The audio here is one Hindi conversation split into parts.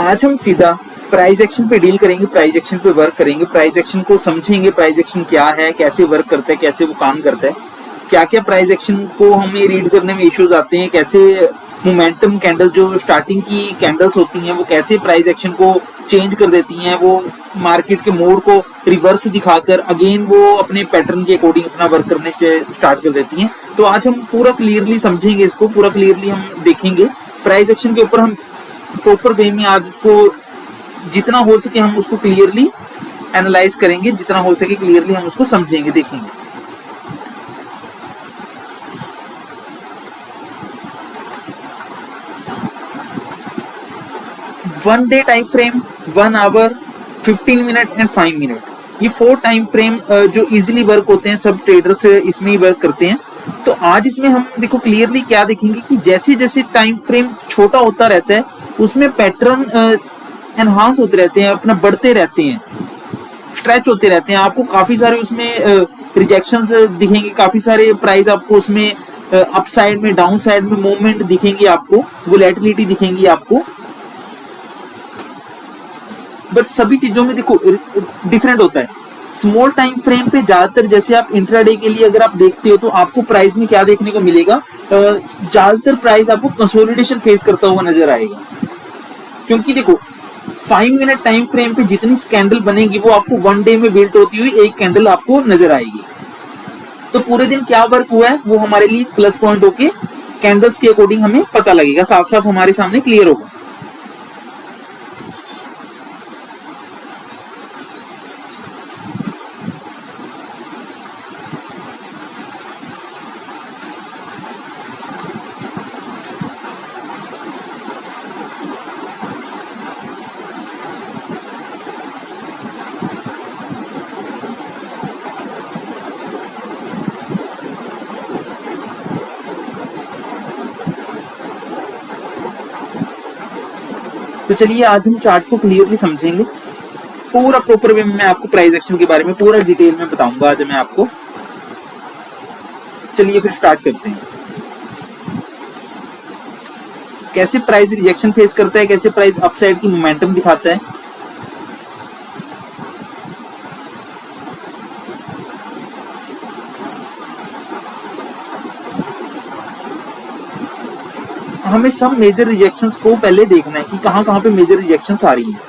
आज हम सीधा प्राइस एक्शन पे डील करेंगे, प्राइस एक्शन पे वर्क करेंगे, प्राइस एक्शन को समझेंगे, प्राइस एक्शन क्या है, कैसे वर्क करता है, कैसे वो काम करता है, क्या क्या प्राइस एक्शन को हमें रीड करने में इश्यूज आते हैं, कैसे मोमेंटम कैंडल जो स्टार्टिंग की कैंडल्स होती हैं वो कैसे प्राइस एक्शन को चेंज कर देती हैं, वो मार्केट के मोड को रिवर्स दिखाकर अगेन वो अपने पैटर्न के अकॉर्डिंग अपना वर्क करने स्टार्ट कर देती हैं। तो आज हम पूरा क्लियरली समझेंगे, इसको पूरा क्लियरली हम देखेंगे प्राइस एक्शन के ऊपर। हम प्रॉपर वे में आज इसको जितना हो सके हम उसको क्लियरली एनालाइज करेंगे, जितना हो सके क्लियरली हम उसको समझेंगे, देखेंगे। One day time frame, 1 hour, 15 minute and 5 minute, ये 4 टाइम फ्रेम जो इजीली वर्क होते हैं, सब ट्रेडर्स इसमें ही वर्क करते हैं। तो आज इसमें हम देखो क्लियरली क्या देखेंगे कि जैसे जैसे टाइम फ्रेम छोटा होता रहता है उसमें पैटर्न एनहांस होते रहते हैं, अपना बढ़ते रहते हैं, स्ट्रेच होते रहते हैं। आपको काफी सारे उसमें रिजेक्शंस दिखेंगे, काफी सारे प्राइस आपको उसमें अप साइड में, डाउन साइड में मूवमेंट दिखेंगी, आपको वोलेटिलिटी दिखेंगी आपको। बट सभी चीजों में देखो डिफरेंट होता है। स्मॉल टाइम फ्रेम पे ज्यादातर जैसे आप इंट्राडे के लिए अगर आप देखते हो तो आपको प्राइस में क्या देखने को मिलेगा, ज्यादातर प्राइस आपको कंसोलिडेशन फेस करता हुआ नजर आएगा। क्योंकि देखो 5 मिनट टाइम फ्रेम पे जितनी कैंडल बनेगी वो आपको 1 डे में बिल्ट होती हुई एक कैंडल आपको नजर आएगी। तो पूरे दिन क्या वर्क हुआ है वो हमारे लिए प्लस पॉइंट होके कैंडल्स के अकॉर्डिंग हमें पता लगेगा, साफ साफ हमारे सामने क्लियर होगा। तो चलिए आज हम चार्ट को क्लियरली समझेंगे, पूरा प्रॉपर वे में मैं आपको प्राइस एक्शन के बारे में पूरा डिटेल में बताऊंगा आज मैं आपको। चलिए फिर स्टार्ट करते हैं। कैसे प्राइस रिजेक्शन फेस करता है, कैसे प्राइस अपसाइड की मोमेंटम दिखाता है। हमें सब मेजर रिजेक्शंस को पहले देखना है कि कहां कहां पे मेजर रिजेक्शंस आ रही हैं,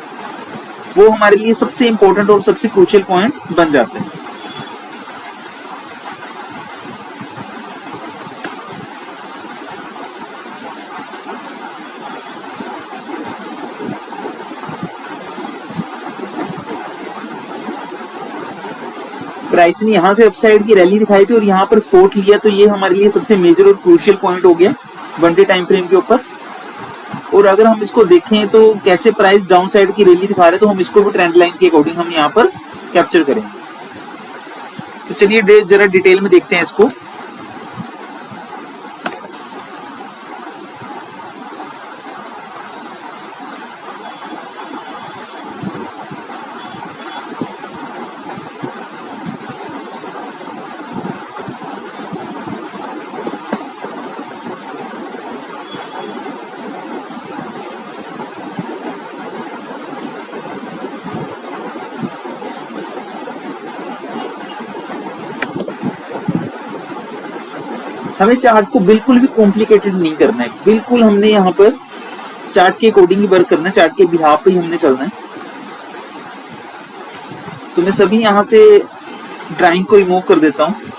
वो हमारे लिए सबसे इंपॉर्टेंट और सबसे क्रूशियल पॉइंट बन जाते हैं। प्राइस ने यहां से अपसाइड की रैली दिखाई थी और यहां पर सपोर्ट लिया, तो ये हमारे लिए सबसे मेजर और क्रूशियल पॉइंट हो गया 1 डे टाइम फ्रेम के ऊपर। और अगर हम इसको देखें तो कैसे प्राइस डाउन साइड की रैली दिखा रहे हैं, तो हम इसको भी ट्रेंड लाइन के अकॉर्डिंग हम यहाँ पर कैप्चर करेंगे। तो चलिए जरा डिटेल में देखते हैं इसको। हमें चार्ट को बिल्कुल भी कॉम्प्लिकेटेड नहीं करना है, बिल्कुल हमने यहाँ पर चार्ट के अकॉर्डिंग ही वर्क करना है, चार्ट के बिहाफ पे ही हमने चलना है। तो मैं सभी यहाँ से ड्राइंग को रिमूव कर देता हूँ।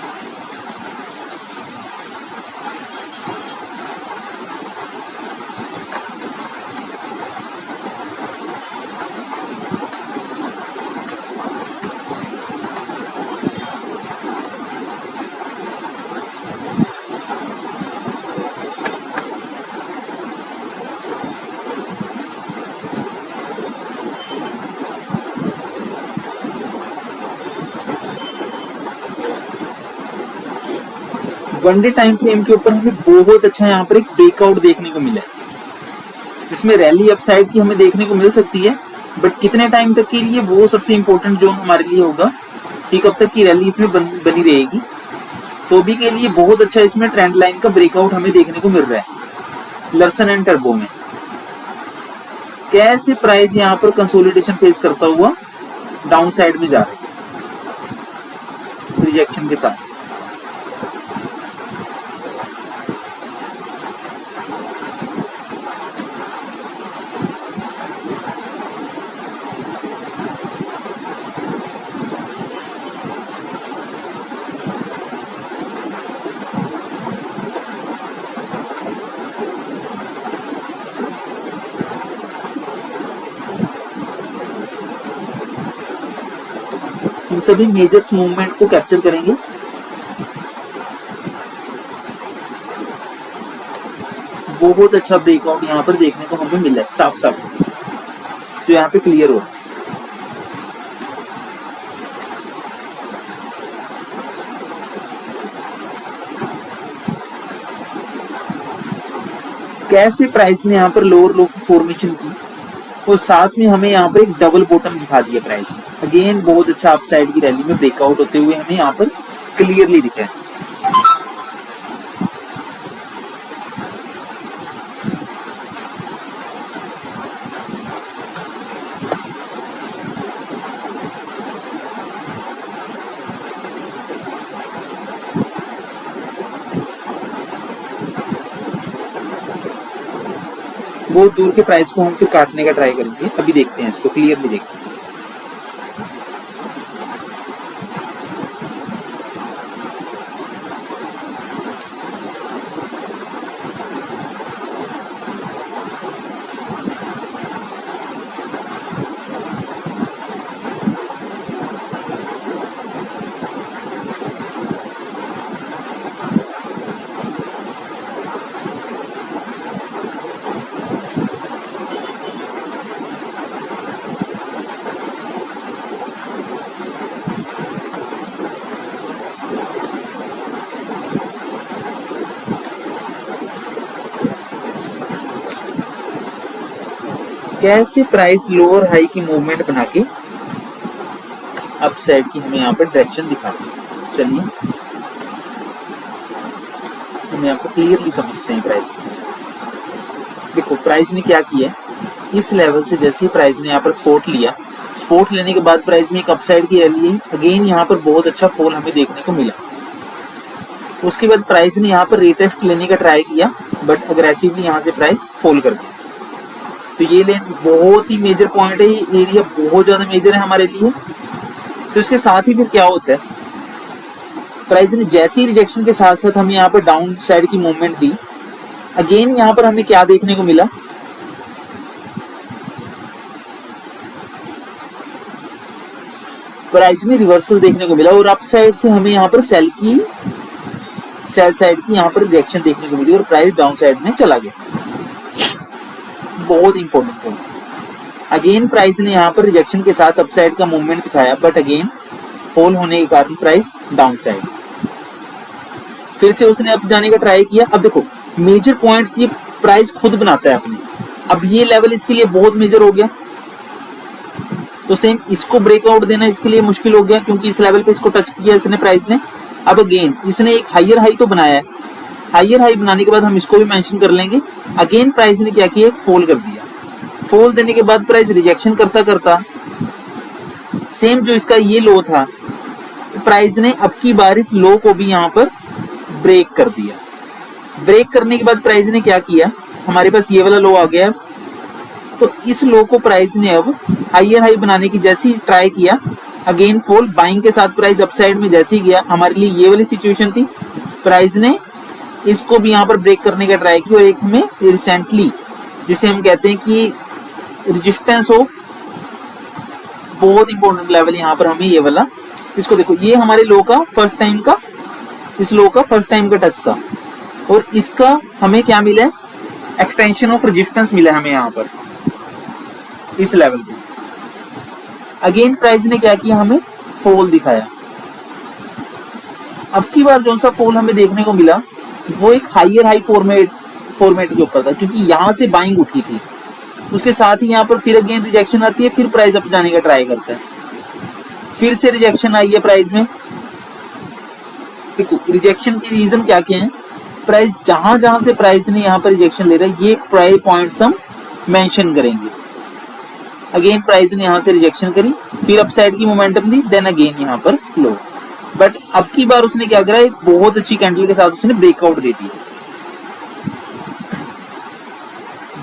वन डे टाइम फ्रेम के ऊपर हमें बहुत अच्छा यहाँ पर एक ब्रेकआउट देखने को मिला है, जिसमें रैली अपसाइड की हमें देखने को मिल सकती है, बट कितने टाइम तक के लिए वो सबसे इंपॉर्टेंट जोन हमारे लिए होगा कि कब तक की रैली इसमें बनी रहेगी। तो अभी के लिए बहुत अच्छा इसमें ट्रेंड लाइन का ब्रेकआउट हमें देखने को मिल रहा है लर्सन एंड टर्बो में। कैसे प्राइस यहाँ पर कंसोलिडेशन फेस करता हुआ डाउन साइड में जा रहा है रिजेक्शन के साथ। हम सभी मेजर्स मूवमेंट को कैप्चर करेंगे। बहुत अच्छा ब्रेकआउट यहाँ पर देखने को हमें मिला है साफ साफ, तो यहाँ पे क्लियर हो। कैसे प्राइस ने यहाँ पर लोअर लो की फॉर्मेशन की और साथ में हमें यहाँ पर एक डबल बॉटम दिखा दिया प्राइस ने। अगेन बहुत अच्छा अपसाइड की रैली में ब्रेकआउट होते हुए हमें यहाँ पर क्लियरली दिखा है। बहुत दूर के प्राइस को हम फिर काटने का ट्राई करेंगे। अभी देखते हैं इसको क्लियरली देखते हैं। कैसे प्राइस लोअर हाई की मूवमेंट बना के अप साइड की हमें यहाँ पर डायरेक्शन दिखाती है। चलिए हम यहाँ पर क्लियरली समझते हैं प्राइस को। देखो प्राइस ने क्या किया, इस लेवल से जैसे ही प्राइस ने यहाँ पर सपोर्ट लिया, सपोर्ट लेने के बाद प्राइस में एक अपसाइड की रैली है। अगेन यहाँ पर बहुत अच्छा फॉल हमें देखने को मिला। उसके बाद प्राइस ने यहाँ पर रिटेस्ट लेने का ट्राई किया, बट अग्रेसिवली यहाँ से प्राइस फॉल कर गया। तो ये लेन बहुत ही मेजर पॉइंट है, ये एरिया बहुत ज्यादा मेजर है हमारे लिए। तो इसके साथ ही फिर क्या होता है, प्राइस ने जैसे ही रिजेक्शन के साथ साथ हमें यहाँ पर डाउन साइड की मूवमेंट दी। अगेन यहाँ पर हमें क्या देखने को मिला, प्राइस में रिवर्सल देखने को मिला और अप साइड से हमें यहाँ पर सेल साइड की यहाँ पर रिजेक्शन देखने को मिली और प्राइस डाउन साइड में चला गया। बहुत इंपॉर्टेंट पॉइंट। अगेन प्राइस ने यहाँ पर रिजेक्शन के साथ अपसाइड का मूवमेंट दिखाया, बट अगेन फॉल होने के कारण प्राइस डाउन साइड। फिर से उसने अप जाने का ट्राई किया। अब देखो मेजर पॉइंट्स ये प्राइस खुद बनाता है अपने। अब ये लेवल इसके लिए बहुत मेजर हो गया, तो सेम इसको ब्रेकआउट देना इसके लिए मुश्किल हो गया, क्योंकि इस लेवल पे इसको टच किया इसने प्राइस ने। अब अगेन इसने एक हायर हाई तो बनाया है, हायर हाई बनाने के बाद हम इसको भी मेंशन कर लेंगे। अगेन प्राइस ने क्या किया, एक फॉल कर दिया। फॉल देने के बाद प्राइस रिजेक्शन करता करता सेम जो इसका ये लो था, प्राइस ने अब की बार इस लो को भी यहाँ पर ब्रेक कर दिया। ब्रेक करने के बाद प्राइस ने क्या किया, हमारे पास ये वाला लो आ गया, तो इस लो को प्राइस ने अब हायर हाई बनाने की जैसी ट्राई किया, अगेन फॉल। बाइंग के साथ प्राइस अपसाइड में जैसे ही गया, हमारे लिए ये वाली सिचुएशन थी। प्राइस ने इसको भी यहाँ पर ब्रेक करने का ट्राई किया और एक हमें रिसेंटली जिसे हम कहते हैं कि रेजिस्टेंस ऑफ, बहुत इंपॉर्टेंट लेवल यहाँ पर हमें ये वाला, इसको देखो ये हमारे लो का फर्स्ट टाइम का, इस लो का फर्स्ट टाइम का टच था और इसका हमें क्या मिला है, एक्सटेंशन ऑफ रेजिस्टेंस मिला है हमें यहाँ पर इस लेवल पे। अगेन प्राइस ने क्या किया, हमें फॉल दिखाया। अब की बार जो सा फॉल हमें देखने को मिला वो एक हायर हाई फॉर्मेट के ऊपर था, क्योंकि यहाँ से बाइंग उठी थी। उसके साथ ही यहाँ पर फिर अगेन रिजेक्शन आती है, फिर प्राइस अप जाने का ट्राई करता है, फिर से रिजेक्शन आई है प्राइस में। देखो रिजेक्शन की रीजन क्या क्या है, प्राइस जहां जहां से प्राइस ने यहाँ पर रिजेक्शन ले रहा है, ये प्राइस पॉइंट्स हम मेंशन करेंगे। अगेन प्राइस ने यहाँ से रिजेक्शन करी, फिर अपसाइड की मोमेंटम दी, देन अगेन यहाँ पर लो। बट अब की बार उसने क्या करा, एक बहुत अच्छी कैंडल के साथ उसने ब्रेकआउट दे दिया।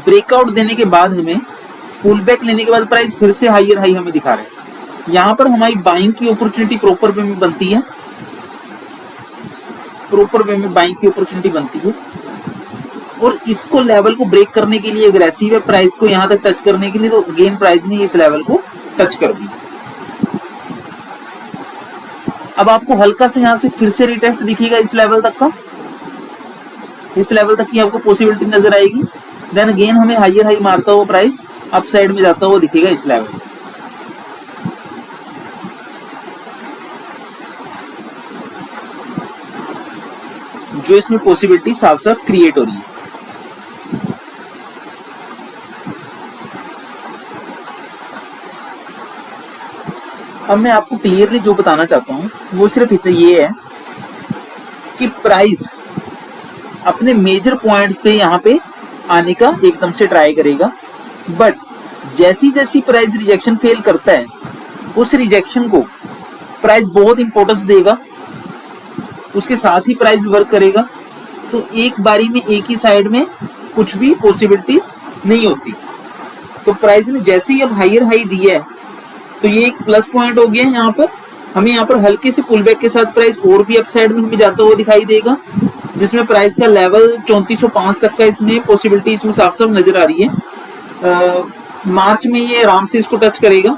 ब्रेकआउट देने के बाद हमें पुल बैक लेने के बाद प्राइस फिर से हायर हाई हमें दिखा रहा है। यहाँ पर हमारी बाइंग की अपॉर्चुनिटी प्रॉपर वे में बनती है, प्रॉपर वे में बाइंग की अपॉर्चुनिटी बनती है। और इसको लेवल को ब्रेक करने के लिए एग्रेसिव है प्राइस को यहाँ तक टच करने के लिए, तो अगेन प्राइस ने इस लेवल को टच कर दिया। अब आपको हल्का से यहाँ से फिर से रिटेस्ट दिखेगा इस लेवल तक का, इस लेवल तक की आपको पॉसिबिलिटी नजर आएगी। देन अगेन हमें हायर हाई मारता हुआ प्राइस अप साइड में जाता हुआ दिखेगा इस लेवल। जो इसमें पॉसिबिलिटी साफ साफ क्रिएट हो रही है। अब मैं आपको क्लियरली जो बताना चाहता हूं वो सिर्फ इतना ये है कि प्राइस अपने मेजर पॉइंट्स पे यहाँ पे आने का एकदम से ट्राई करेगा, बट जैसी जैसी प्राइस रिजेक्शन फेल करता है उस रिजेक्शन को प्राइस बहुत इंपॉर्टेंस देगा, उसके साथ ही प्राइस वर्क करेगा। तो एक बारी में एक ही साइड में कुछ भी पॉसिबिलिटीज नहीं होती। तो प्राइस ने जैसे ही अब हायर हाई दी है तो ये एक प्लस पॉइंट हो गया। यहाँ पर हमें यहाँ पर हल्के से पुल बैक के साथ प्राइस और भी अप साइड में हमें जाता हुआ दिखाई देगा, जिसमें प्राइस का लेवल 3405 तक का इसमें पॉसिबिलिटी इसमें साफ साफ नजर आ रही है। मार्च में ये आराम से इसको टच करेगा।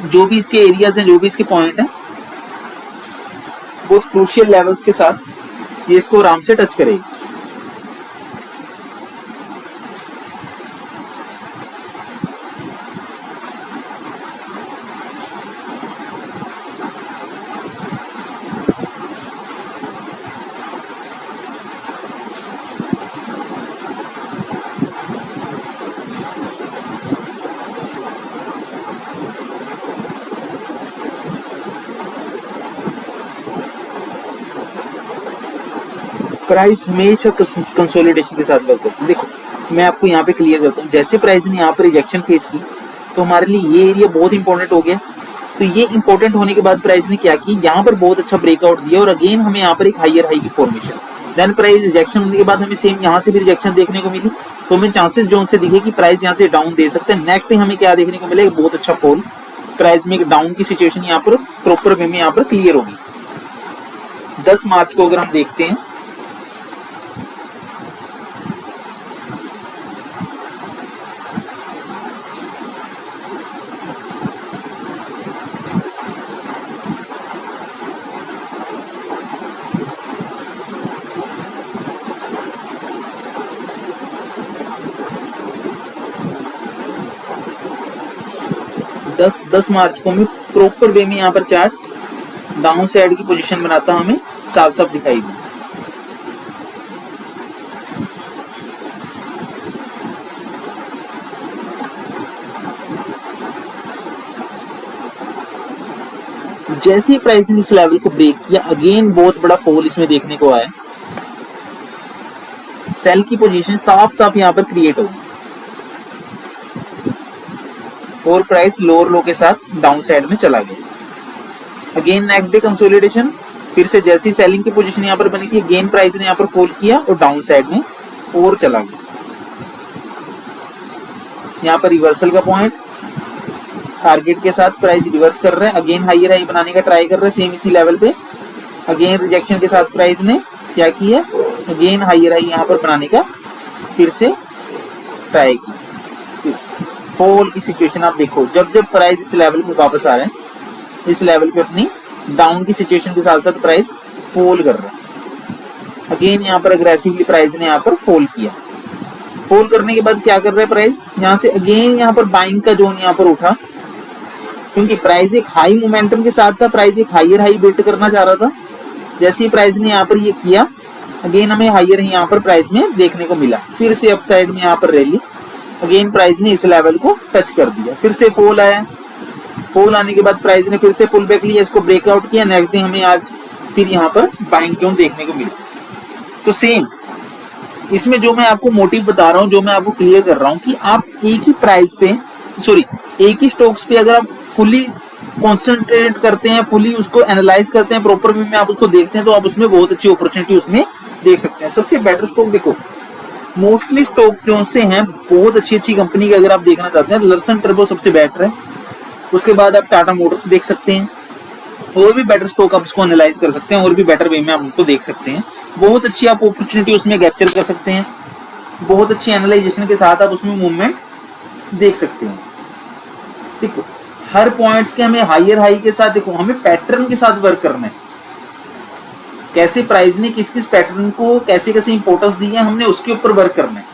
जो भी इसके एरियाज हैं, जो भी इसके पॉइंट हैं, बहुत क्रूशियल लेवल्स के साथ ये इसको आराम से टच करेगा। प्राइस हमेशा कंसोलिडेशन के साथ वर्क करती है। देखो मैं आपको यहाँ पे क्लियर करता हूँ, जैसे प्राइस ने यहाँ पर रिजेक्शन फेस की तो हमारे लिए ये एरिया बहुत इंपॉर्टेंट हो गया। तो ये इंपॉर्टेंट होने के बाद प्राइस ने क्या की, यहाँ पर बहुत अच्छा ब्रेकआउट दिया और अगेन हमें यहाँ पर एक हायर हाई की फॉर्मेशन। देन प्राइस रिजेक्शन होने के बाद हमें सेम यहाँ से भी रिजेक्शन देखने को मिली, तो हमें चांसेस जोन से दिखे कि प्राइस यहाँ से डाउन दे सकते हैं। नेक्स्ट हमें क्या देखने को मिलेगा, बहुत अच्छा फॉल, प्राइस में एक डाउन की सिचुएशन यहाँ पर प्रॉपर वे में यहाँ पर क्लियर होगी। 10 मार्च को अगर हम देखते हैं, दस मार्च को मैं प्रॉपर वे में यहाँ पर चार्ट डाउन साइड की पोजीशन बनाता हमें साफ साफ दिखाई दी। जैसे ही प्राइस ने इस लेवल को ब्रेक किया, अगेन बहुत बड़ा फॉल इसमें देखने को आया। सेल की पोजीशन साफ साफ यहाँ पर क्रिएट होगी और प्राइस लोअर लो के साथ डाउन साइड में चला गया। अगेन नेक्स्ट डे कंसोलिडेशन, फिर से जैसी सेलिंग की पोजीशन यहाँ पर बनी थी, अगेन प्राइस ने यहाँ पर फॉल किया और डाउन साइड में और चला गया। यहाँ पर रिवर्सल का पॉइंट टारगेट के साथ प्राइस रिवर्स कर रहा है, अगेन हायर हाई बनाने का ट्राई कर रहा है सेम इसी लेवल पे। अगेन रिजेक्शन के साथ प्राइस ने क्या किया, अगेन हायर हाई यहाँ पर बनाने का फिर से ट्राई किया। फिर से फॉल की सिचुएशन आप देखो, जब जब प्राइस इस लेवल पे वापस आ रहे हैं, इस लेवल पे अपनी डाउन की सिचुएशन के साथ साथ प्राइस फॉल कर रहा है। अगेन यहाँ पर अग्रेसिवली प्राइस ने यहाँ पर फॉल किया। फॉल करने के बाद क्या कर रहा है प्राइस, यहाँ से अगेन यहाँ पर बाइंग का जोन यहाँ पर उठा, क्योंकि प्राइस एक हाई मोमेंटम के साथ था, प्राइस एक हायर हाई बिल्ड करना चाह रहा था। जैसे ही प्राइस ने यहाँ पर ये किया, अगेन हमें हायर यहाँ पर प्राइस में देखने को मिला। फिर से अप साइड में यहाँ पर रैली, अगेन प्राइस ने इस लेवल को टच कर दिया। फिर से फॉल आया, फॉल आने के बाद प्राइस ने फिर से पुल बैक लिया, इसको ब्रेकआउट किया। नेक्स्ट डे हमें आज फिर यहाँ पर बाइंग जोन देखने को मिला। तो सेम इसमें जो मैं आपको मोटिव बता रहा हूँ, जो मैं आपको क्लियर कर रहा हूँ कि आप एक ही प्राइस पे, सॉरी एक ही स्टॉक्स पे अगर आप फुली कॉन्सेंट्रेट करते हैं, फुली उसको एनालाइज करते हैं, प्रॉपर वे में आप उसको देखते हैं, तो आप उसमें बहुत अच्छी अपॉर्चुनिटी उसमें देख सकते हैं। सबसे बेटर स्टॉक देखो, मोस्टली स्टॉक जो से हैं बहुत अच्छी अच्छी कंपनी के अगर आप देखना चाहते हैं, लर्सन टर्बो सबसे बेटर है। उसके बाद आप टाटा मोटर्स देख सकते हैं, और भी बेटर स्टॉक आप उसको एनालाइज कर सकते हैं, और भी बेटर वे में आप उनको देख सकते हैं। बहुत अच्छी आप अपॉर्चुनिटी उसमें कैप्चर कर सकते हैं, बहुत अच्छी एनालाइजेशन के साथ आप उसमें मूवमेंट देख सकते हैं। देखो हर पॉइंट्स के हमें हायर हाई के साथ, देखो हमें पैटर्न के साथ वर्क करना है, कैसे प्राइस ने किस किस पैटर्न को कैसे कैसे इंपोर्टेंस दी है, हमने उसके ऊपर वर्क करना है।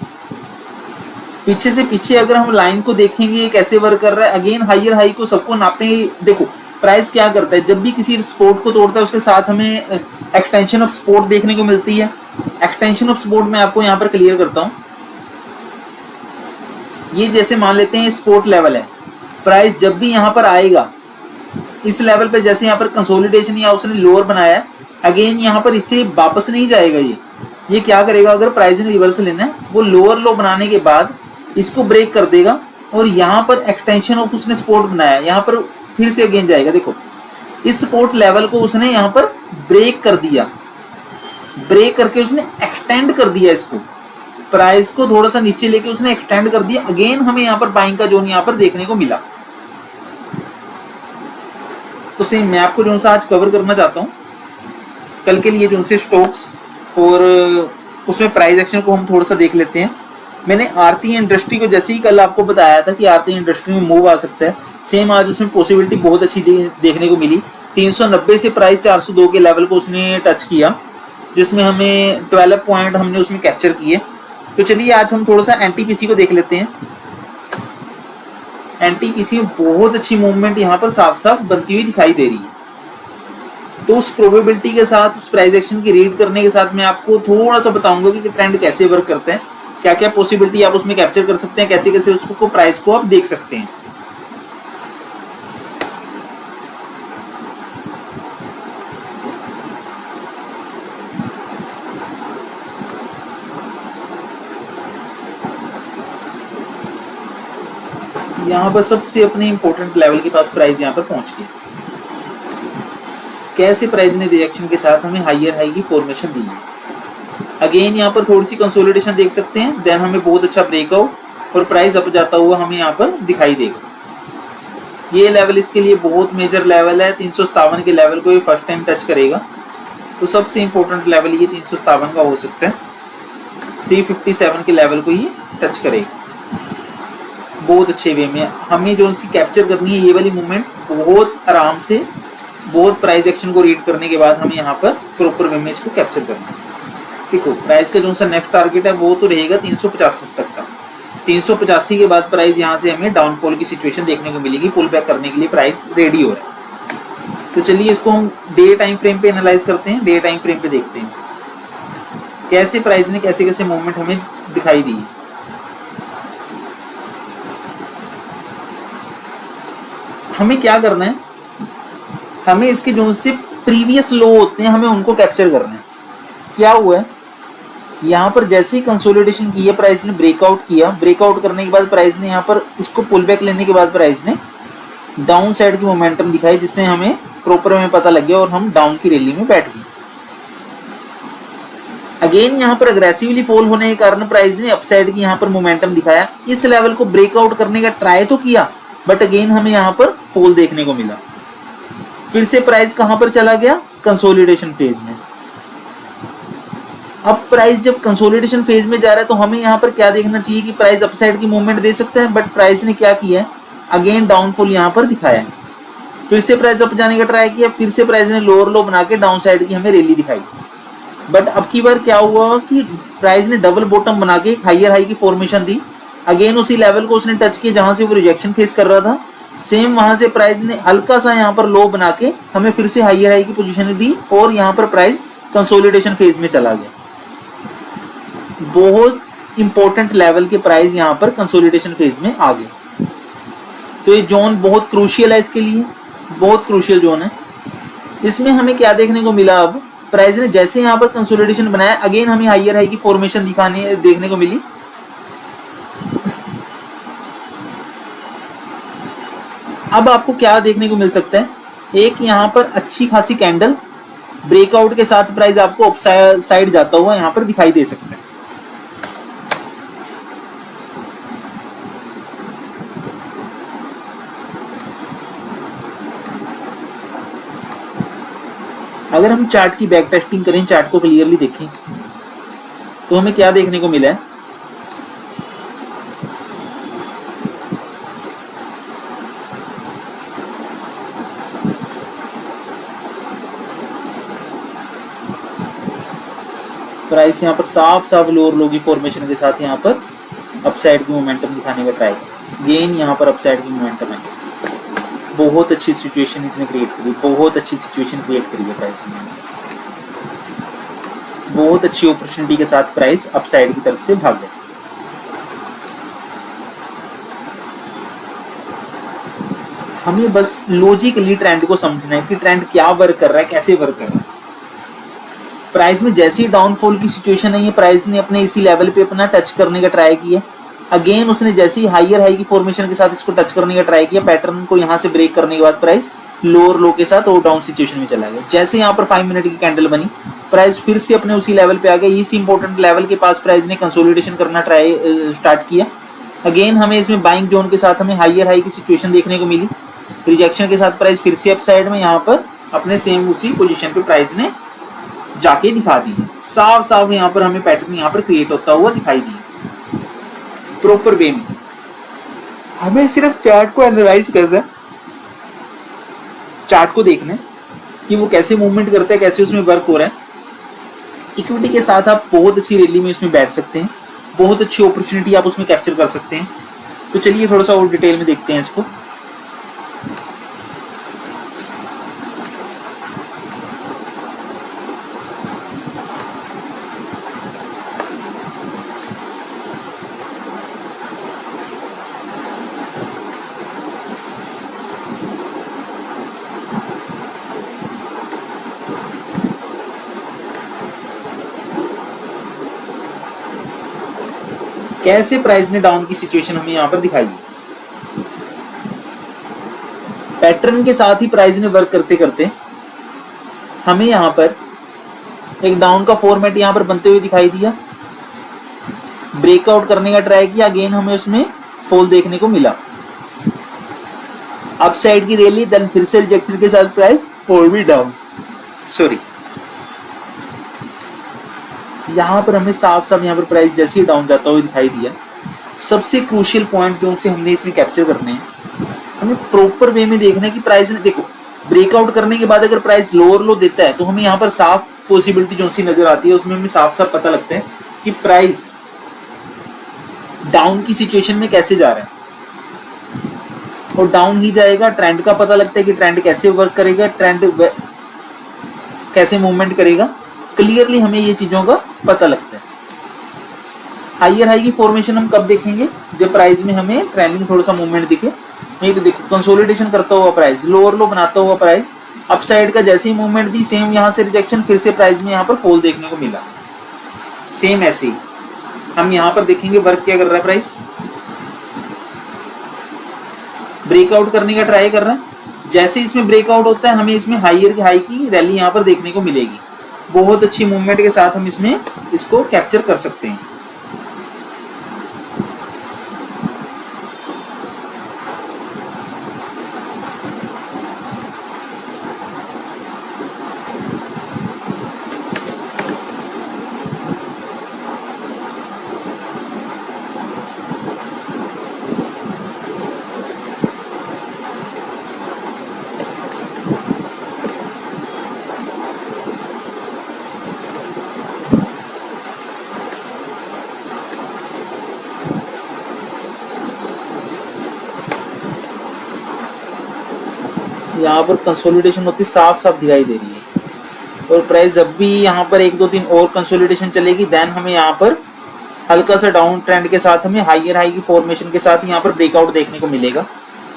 पीछे से पीछे अगर हम लाइन को देखेंगे कैसे वर्क कर रहा है, अगेन हायर हाई को सबको नापने, देखो प्राइस क्या करता है, जब भी किसी सपोर्ट को तोड़ता है उसके साथ हमें एक्सटेंशन ऑफ सपोर्ट देखने को मिलती है। एक्सटेंशन ऑफ सपोर्ट मैं आपको यहाँ पर क्लियर करता हूँ। ये जैसे मान लेते हैं सपोर्ट लेवल है, प्राइस जब भी यहाँ पर आएगा इस लेवल पे, जैसे यहाँ पर कंसोलिडेशन या उसने लोअर बनाया है, अगेन यहाँ पर इससे वापस नहीं जाएगा। ये क्या करेगा, अगर प्राइस ने रिवर्स लेना है, वो लोअर लो बनाने के बाद इसको ब्रेक कर देगा, और यहाँ पर एक्सटेंशन ऑफ उसने सपोर्ट बनाया, यहाँ पर फिर से अगेन जाएगा। देखो इस सपोर्ट लेवल को उसने यहाँ पर ब्रेक कर दिया, ब्रेक करके उसने एक्सटेंड कर दिया, इसको प्राइस को थोड़ा सा नीचे लेके उसने एक्सटेंड कर दिया। अगेन हमें यहाँ पर बाइंग का जोन यहाँ पर देखने को मिला। तो सेम मैं आपको जो सा आज कवर करना चाहता हूँ कल के लिए, जो से स्टॉक्स और उसमें प्राइस एक्शन को हम थोड़ा सा देख लेते हैं। मैंने आरती इंडस्ट्री को जैसे ही कल आपको बताया था कि आरती इंडस्ट्री में मूव आ सकता है, सेम आज उसमें पॉसिबिलिटी बहुत अच्छी देखने को मिली। 390 से प्राइस 402 के लेवल को उसने टच किया, जिसमें हमें 12 पॉइंट हमने उसमें कैप्चर किए। तो चलिए आज हम थोड़ा सा एनटीपीसी को देख लेते हैं। एनटीपीसी में बहुत अच्छी मूवमेंट यहाँ पर साफ साफ बनती हुई दिखाई दे रही है। तो उस प्रोबेबिलिटी के साथ, उस प्राइस एक्शन की रीड करने के साथ मैं आपको थोड़ा सा बताऊंगा कि ट्रेंड कैसे वर्क करता है, क्या क्या पॉसिबिलिटी आप उसमें कैप्चर कर सकते हैं, कैसे कैसे उसको प्राइस को आप देख सकते हैं। यहाँ पर सबसे अपने इंपॉर्टेंट लेवल के पास प्राइस यहाँ पर पहुंच गई। कैसे प्राइस ने रिएक्शन के साथ हमें हायर हाई की फॉर्मेशन दी है। अगेन यहाँ पर थोड़ी सी कंसोलिडेशन देख सकते हैं, देन हमें बहुत अच्छा ब्रेकआउट और प्राइस अप जाता हुआ हमें यहाँ पर दिखाई देगा। ये लेवल इसके लिए बहुत मेजर लेवल है। 357 के लेवल को ये फर्स्ट टाइम टच करेगा, तो सबसे इंपॉर्टेंट लेवल ये 357 का हो सकता है। 357 के लेवल को ये टच करेगा बहुत अच्छे वे में। हमें जो सी कैप्चर करनी है ये वाली मूवमेंट बहुत आराम से, बहुत प्राइस एक्शन को रीड करने के बाद हमें यहाँ पर प्रॉपर वे में इसको कैप्चर करना है। देखो प्राइस का जो सा नेक्स्ट टारगेट है वो तो रहेगा 385 तक का। 385 के बाद प्राइस यहाँ से हमें डाउनफॉल की सिचुएशन देखने को मिलेगी, पुल बैक करने के लिए प्राइस रेडी हो रहा है। तो चलिए इसको हम डे टाइम फ्रेम पे एनालाइज करते हैं। डे टाइम फ्रेम पे देखते हैं कैसे प्राइस ने कैसे कैसे मूवमेंट हमें दिखाई दी है। हमें क्या करना है, हमें इसके जो से प्रीवियस लो होते हैं हमें उनको कैप्चर करना है। क्या हुआ है, यहाँ पर जैसे ही कंसोलिडेशन की है प्राइस ने ब्रेकआउट किया, ब्रेकआउट करने के बाद प्राइस ने यहाँ पर इसको पुल बैक लेने के बाद प्राइस ने डाउन साइड की मोमेंटम दिखाई, जिससे हमें प्रॉपर में पता लग गया और हम डाउन की रैली में बैठ गए। अगेन यहाँ पर अग्रेसिवली फॉल होने के कारण प्राइस ने अपसाइड की यहाँ पर मोमेंटम दिखाया। इस लेवल को ब्रेकआउट करने का ट्राई तो किया, बट अगेन हमें यहाँ पर फॉल देखने को मिला। फिर से प्राइस कहां पर चला गया, कंसोलिडेशन फेज में। अब प्राइस जब कंसोलिडेशन फेज में जा रहा है तो हमें यहाँ पर क्या देखना चाहिए कि प्राइस अपसाइड की मूवमेंट दे सकता है, बट प्राइस ने क्या किया है, अगेन डाउनफॉल यहाँ पर दिखाया है। फिर से प्राइस अप जाने का ट्राई किया, फिर से प्राइस ने लोअर लो बना के डाउन साइड की हमें रैली दिखाई। बट अब की बार क्या हुआ कि प्राइस ने डबल बॉटम बना के एक हायर हाई की फॉर्मेशन दी। अगेन उसी लेवल को उसने टच किया जहां से वो रिजेक्शन फेस कर रहा था। सेम वहां से प्राइस ने हल्का सा यहाँ पर लो बना के हमें फिर से हायर हाई की पोजीशन दी, और यहाँ पर प्राइस कंसोलिडेशन फेज में चला गया। बहुत इंपॉर्टेंट लेवल के प्राइस यहाँ पर कंसोलिडेशन फेज में आ गए। तो ये जोन बहुत क्रूशियल है, इसके लिए बहुत क्रूशियल जोन है। इसमें हमें क्या देखने को मिला, अब प्राइस ने जैसे यहाँ पर कंसोलिडेशन बनाया, अगेन हमें हायर हाई की फॉर्मेशन दिखाने देखने को मिली। अब आपको क्या देखने को मिल सकता है, एक यहाँ पर अच्छी खासी कैंडल ब्रेकआउट के साथ प्राइस आपको अप साइड जाता हुआ यहाँ पर दिखाई दे सकता है। अगर हम चार्ट की बैक टेस्टिंग करें, चार्ट को क्लियरली देखें, तो हमें क्या देखने को मिला है, प्राइस यहाँ पर साफ साफ लोअर लो की फॉर्मेशन के साथ यहाँ पर अपसाइड की मोमेंटम दिखाने का ट्राई, गेन यहाँ पर अपसाइड की मोमेंटम है। बहुत अच्छी सिचुएशन इसने क्रिएट करी, बहुत अच्छी सिचुएशन क्रिएट करी है प्राइस ने, बहुत अच्छी अपॉर्चुनिटी के साथ प्राइस अपसाइड की तरफ से भाग गया। हमें बस लॉजिकली ट्रेंड को समझना है कि ट्रेंड क्या वर्क कर रहा है, कैसे वर्क कर रहा है। प्राइस में जैसी डाउनफॉल की सिचुएशन है, ये प्राइस ने अपने इसी लेवल पे अपना टच करने का ट्राई किया। अगेन उसने जैसे ही हायर हाई की फॉर्मेशन के साथ इसको टच करने का ट्राई किया, पैटर्न को यहाँ से ब्रेक करने के बाद प्राइस लोअर लो के साथ और डाउन सिचुएशन में चला गया। जैसे यहाँ पर 5 मिनट की कैंडल बनी, प्राइस फिर से अपने उसी लेवल पे आ गया। इस इंपॉर्टेंट लेवल के पास प्राइस ने कंसोलिडेशन करना स्टार्ट किया। अगेन हमें इसमें बाइंग जोन के साथ हमें हायर हाई की सिचुएशन देखने को मिली। रिजेक्शन के साथ प्राइस फिर से अप साइड में यहाँ पर अपने सेम उसी पोजीशन पे प्राइस ने जाके दिखा दी है। साफ साफ यहाँ पर हमें पैटर्न यहाँ पर क्रिएट होता हुआ दिखाई दी प्रॉपर वे में। हमें सिर्फ चार्ट को एनालाइज करना है, चार्ट को देखना है कि वो कैसे मूवमेंट करता है, कैसे उसमें वर्क हो रहा है। इक्विटी के साथ आप बहुत अच्छी रैली में उसमें बैठ सकते हैं, बहुत अच्छी अपॉर्चुनिटी आप उसमें कैप्चर कर सकते हैं। तो चलिए थोड़ा सा और डिटेल में देखते हैं इसको। कैसे प्राइस ने डाउन की सिचुएशन हमें यहाँ पर दिखाई है। पैटर्न के साथ ही प्राइस ने वर्क करते करते हमें यहाँ पर एक डाउन का फॉर्मेट यहाँ पर बनते हुए दिखाई दिया। ब्रेकआउट करने का ट्राई किया, अगेन हमें उसमें फॉल देखने को मिला। अप साइड की रैली, देन फिर से रिजेक्शन के साथ प्राइस और भी डाउन। सॉरी, यहाँ पर हमें साफ साफ यहाँ पर प्राइस जैसे ही डाउन जाता हुआ दिखाई दिया। सबसे क्रूशियल पॉइंट जो से हमने इसमें कैप्चर करने हैं, हमें प्रॉपर वे में देखना है कि प्राइस ने, देखो ब्रेकआउट करने के बाद अगर प्राइस लोअर लो देता है तो हमें यहाँ पर साफ पॉसिबिलिटी जो सी नजर आती है, उसमें हमें साफ साफ पता लगता है कि प्राइस डाउन की सिचुएशन में कैसे जा रहा है, और डाउन ही जाएगा। ट्रेंड का पता लगता है कि ट्रेंड कैसे वर्क करेगा, ट्रेंड कैसे मूवमेंट करेगा। क्लियरली हमें ये चीजों का पता लगता है। हायर हाई की फॉर्मेशन हम कब देखेंगे, जब प्राइस में हमें ट्रेंडिंग थोड़ा सा मूवमेंट दिखे। नहीं तो देखो कंसोलिडेशन करता हुआ प्राइस, लोअर लो बनाता हुआ प्राइस, अपसाइड का जैसे ही मूवमेंट दी, सेम यहाँ से रिजेक्शन, फिर से प्राइस में यहाँ पर फॉल देखने को मिला। सेम ऐसे ही हम यहाँ पर देखेंगे वर्क क्या कर रहा है। प्राइस ब्रेकआउट करने का ट्राई कर रहा है। जैसे इसमें ब्रेकआउट होता है, हमें इसमें हायर हाई की रैली यहाँ पर देखने को मिलेगी। बहुत अच्छी मूवमेंट के साथ हम इसमें इसको कैप्चर कर सकते हैं। यहाँ पर कंसोलिडेशन होती साफ साफ दिखाई दे रही है। और प्राइस जब भी यहाँ पर 1-2 दिन और कंसोलिडेशन चलेगी, देन हमें यहाँ पर हल्का सा डाउन ट्रेंड के साथ हमें हायर हाई की फॉर्मेशन के साथ यहाँ पर ब्रेकआउट देखने को मिलेगा।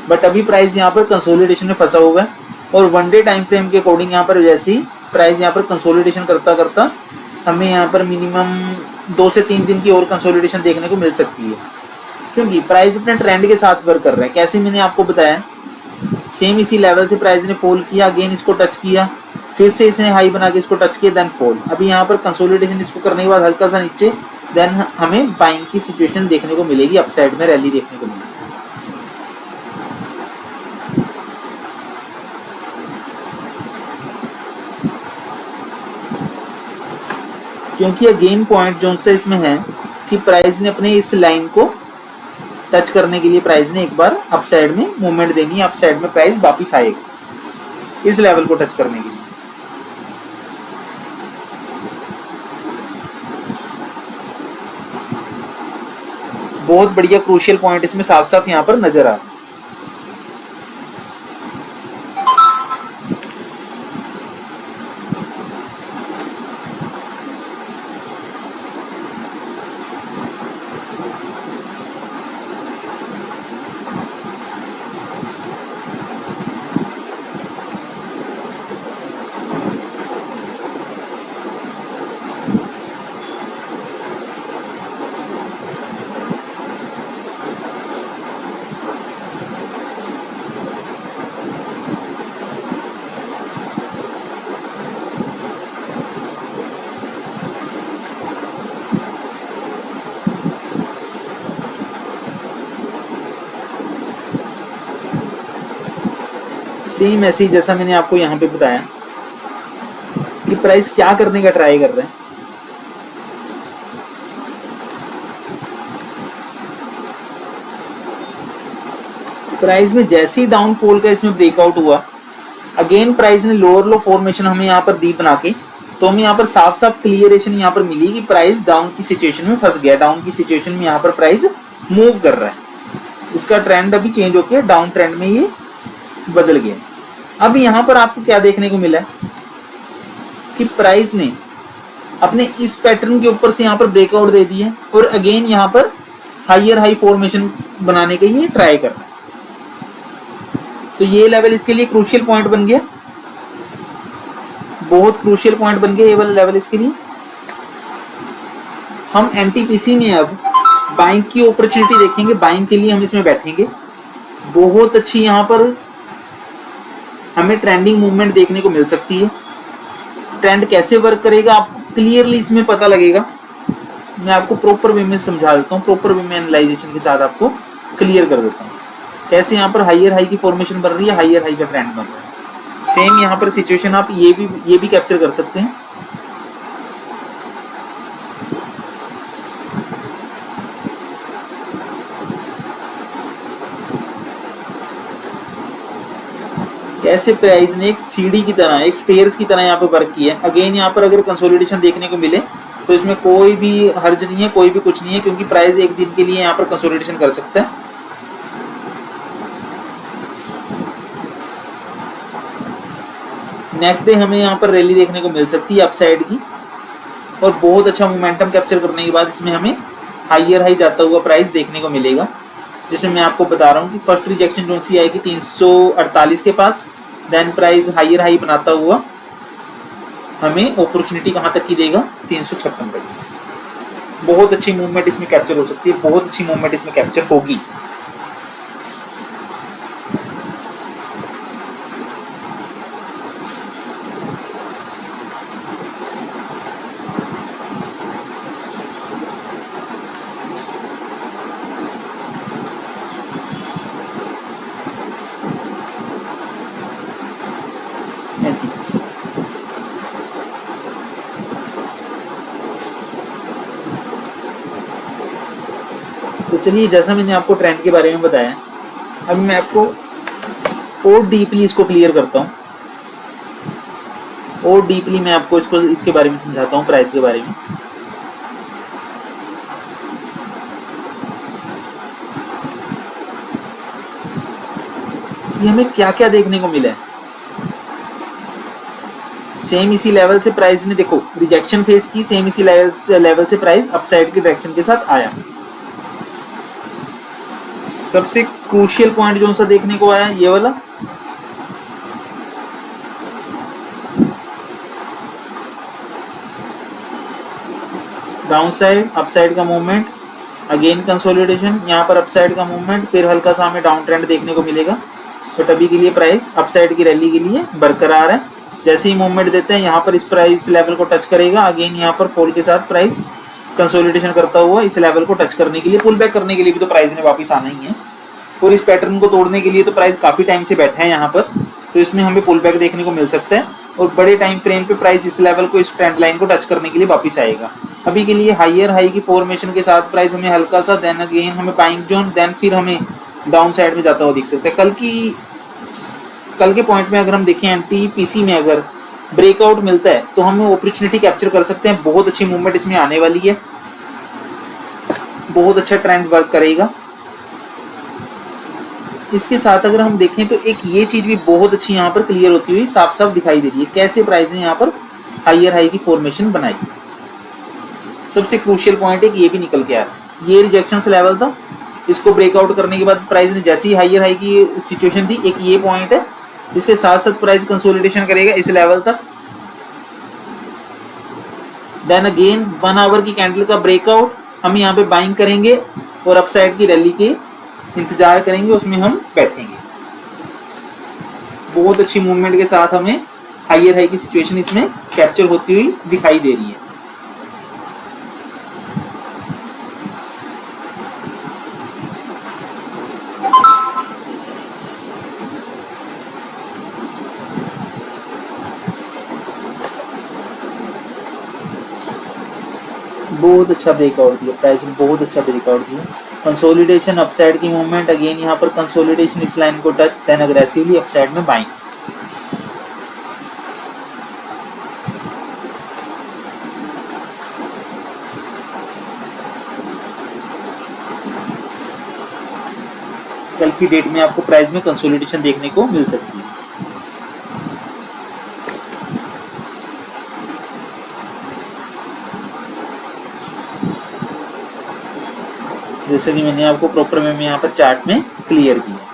बट अभी प्राइस यहाँ पर कंसोलिडेशन में फंसा हुआ है, और 1 डे टाइम फ्रेम के अकॉर्डिंग यहाँ पर जैसे ही प्राइस यहाँ पर कंसोलिडेशन करता करता हमें यहाँ पर मिनिमम 2 से 3 दिन की और कंसोलिडेशन देखने को मिल सकती है, क्योंकि प्राइस अपने ट्रेंड के साथ वर्क कर रहा है। कैसे मैंने आपको बताया, सेम इसी लेवल से प्राइस ने फॉल किया, अगेन इसको टच किया, फिर से इसने हाई बना के इसको टच किया, देन फॉल। अभी यहाँ पर कंसोलिडेशन इसको करने के बाद हल्का सा नीचे, देन हमें बाइंग की सिचुएशन देखने को मिलेगी, अपसाइड में रैली देखने को मिलेगी। क्योंकि अगेन पॉइंट जो सा इसमें है कि प्राइस ने अपने इस लाइन को टच करने के लिए प्राइस ने एक बार अपसाइड में मूवमेंट देनी है, अपसाइड में प्राइस वापिस आएगा इस लेवल को टच करने के लिए। बहुत बढ़िया क्रूशियल पॉइंट इसमें साफ साफ यहाँ पर नजर आ रहा है। सेम ऐसे ही जैसा मैंने आपको यहाँ पे बताया कि प्राइस क्या करने का ट्राई कर रहे हैं। प्राइस में जैसे ही डाउनफॉल का इसमें ब्रेकआउट हुआ, अगेन प्राइस ने लोअर लो फॉर्मेशन हमें यहाँ पर दी बना के, तो हमें यहाँ पर साफ साफ क्लियरेशन यहाँ पर मिली कि प्राइस डाउन की सिचुएशन में फंस गया, डाउन की सिचुएशन में यहाँ पर प्राइस मूव कर रहा है, इसका ट्रेंड अभी चेंज होकर डाउन ट्रेंड में ये बदल गया। अब यहाँ पर आपको क्या देखने को मिला कि प्राइस ने अपने इस पैटर्न के ऊपर से यहाँ पर ब्रेकआउट दे दिया और अगेन यहाँ पर हायर हाई फॉर्मेशन बनाने के लिए ट्राई कर रहा है। तो ये लेवल इसके लिए क्रूशियल पॉइंट बन गया, बहुत क्रूशियल पॉइंट बन गया ये वाला लेवल इसके लिए। हम एनटीपीसी में अब बाइंग की अपॉर्चुनिटी देखेंगे, बाइंग के लिए हम इसमें बैठेंगे। बहुत अच्छी यहाँ पर हमें ट्रेंडिंग मूवमेंट देखने को मिल सकती है। ट्रेंड कैसे वर्क करेगा आपको क्लियरली इसमें पता लगेगा। मैं आपको प्रॉपर वे में समझा देता हूँ, प्रॉपर वे में एनालाइजेशन के साथ आपको क्लियर कर देता हूँ कैसे यहाँ पर हायर हाई की फॉर्मेशन बन रही है, हायर हाई का ट्रेंड बन रहा है। सेम यहाँ पर सिचुएशन आप ये भी कैप्चर कर सकते हैं। कैसे प्राइस ने एक सीढ़ी की तरह, एक स्टेयर्स की तरह यहाँ पे वर्क किया है। अगेन यहाँ पर अगर कंसोलिडेशन देखने को मिले तो इसमें कोई भी हर्ज नहीं है, कोई भी कुछ नहीं है, क्योंकि प्राइस एक दिन के लिए यहाँ पर कंसोलिडेशन कर सकता है। नेक्स्ट डे हमें यहाँ पर रैली देखने को मिल सकती है अपसाइड की, और बहुत अच्छा मोमेंटम कैप्चर करने के बाद इसमें हमें हायर हाई जाता हुआ प्राइस देखने को मिलेगा। जिसमें मैं आपको बता रहा हूँ कि फर्स्ट रिजेक्शन जोन सी आएगी 348 के पास, देन प्राइस हायर हाई बनाता हुआ हमें अपॉर्चुनिटी कहाँ तक की देगा, 356 तक। बहुत अच्छी मूवमेंट इसमें कैप्चर हो सकती है, बहुत अच्छी मूवमेंट इसमें कैप्चर होगी। तो चलिए, जैसा मैंने आपको ट्रेंड के बारे में बताया, अब मैं आपको और डीपली इसको क्लियर करता हूँ, और डीपली मैं आपको इसके बारे में समझाता हूँ, प्राइस के बारे में। कि हमें क्या क्या देखने को मिला है। सेम इसी लेवल से प्राइस ने देखो रिजेक्शन फेस की, सेम इसी लेवल से प्राइस अपसाइड की डायरेक्शन के साथ आया। सबसे क्रूशियल पॉइंट जो सा देखने को आया ये वाला, डाउन साइड, अप साइड का मूवमेंट, अगेन कंसोलिडेशन, यहाँ पर अप साइड का मूवमेंट, फिर हल्का सा हमें डाउन ट्रेंड देखने को मिलेगा। बट अभी के लिए प्राइस अप साइड की रैली के लिए बरकरार है। जैसे ही मूवमेंट देते हैं यहाँ पर इस प्राइस लेवल को टच करेगा, अगेन यहाँ पर फॉल के साथ प्राइस कंसोलिडेशन करता हुआ इस लेवल को टच करने के लिए, पुल बैक करने के लिए भी तो प्राइस ने वापस आना ही है, और इस पैटर्न को तोड़ने के लिए तो प्राइस काफी टाइम से बैठा है यहाँ पर, तो इसमें हमें पुल बैक देखने को मिल सकता है। और बड़े टाइम फ्रेम पे प्राइस इस लेवल को, इस ट्रेंड लाइन को टच करने के लिए वापस आएगा। अभी के लिए हायर हाई की फॉर्मेशन के साथ प्राइस हमें हल्का सा, देन अगेन हमें बाइंग जोन, देन फिर हमें डाउन साइड में जाता हुआ दिख सकता है। कल के पॉइंट में अगर हम देखें एनटीपीसी में अगर ब्रेकआउट मिलता है तो हम अपॉर्चुनिटी कैप्चर कर सकते हैं। बहुत अच्छी मूवमेंट इसमें आने वाली है, बहुत अच्छा ट्रेंड वर्क करेगा। इसके साथ अगर हम देखें तो एक ये चीज भी बहुत अच्छी यहाँ पर क्लियर होती हुई साफ साफ दिखाई दे रही है, कैसे प्राइस ने यहाँ पर हायर हाई की फॉर्मेशन बनाई। सबसे क्रूशियल पॉइंट है कि ये भी निकल के आ रहा है, ये रिजेक्शन लेवल था, इसको ब्रेकआउट करने के बाद प्राइस ने जैसी हायर हाई की सिचुएशन थी, एक ये पॉइंट है, इसके साथ साथ प्राइस कंसोलिडेशन करेगा इस लेवल तक, देन अगेन 1 आवर की कैंडल का ब्रेकआउट, हम यहाँ पे बाइंग करेंगे और अपसाइड की रैली के इंतजार करेंगे, उसमें हम बैठेंगे। बहुत अच्छी मूवमेंट के साथ हमें हायर हाई की सिचुएशन इसमें कैप्चर होती हुई दिखाई दे रही है। बहुत अच्छा ब्रेकआउट दिया प्राइस ने, बहुत अच्छा ब्रेकआउट दिया। कंसोलिडेशन अपसाइड की मूवमेंट, अगेन यहाँ पर कंसोलिडेशन इस लाइन को टच, देन अग्रेसिवली अपसाइड में बाइंग। कल की डेट में आपको प्राइस में कंसोलिडेशन देखने को मिल सकती है। जैसे कि मैंने आपको प्रॉपर में यहाँ पर चार्ट में क्लियर किया।